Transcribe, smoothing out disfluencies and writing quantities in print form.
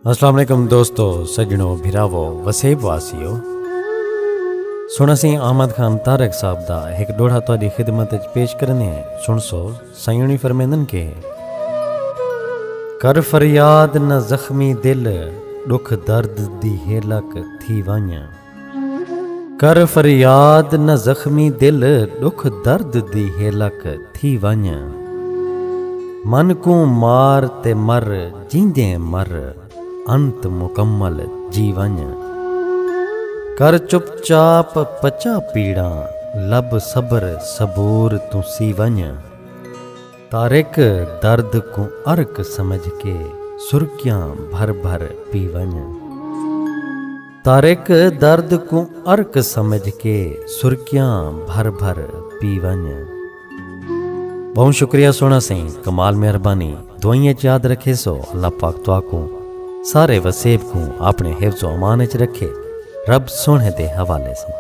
अस्सलाम वालेकुम दोस्तों, सजनों, भिरावो, वसेब वासियो। सुना सी अहमद खान तारक साहब दा एक डोड़ा तुहाडी खिदमत च पेश करने हैं। सुन सो सयूनी फरमेंदन के कर फरियाद न जख्मी दिल दुख दर्द दी हेलक थी वञ। कर फरियाद न जख्मी दिल दुख दर्द दी हेलक थी वञ। मन को मार ते मर जींदे मर अंत मुकम्मल जीवन। कर चुपचाप पचा पीड़ा लब सबर सबूर तू सीवन। तारिक दर्द को अर्क समझ के सुर्खियां भर भर पीवन। तारिक दर्द को अर्क समझ के सुर्खियां भर भर पीवन। बहुत शुक्रिया सोना सिंह, कमाल मेहरबानी। दुआइयां याद रखे सो अल्लाह पाक तुआ को सारे वसेब को अपने हिफ्ज़ो अमान च रखे। रब सोने दे हवाले से।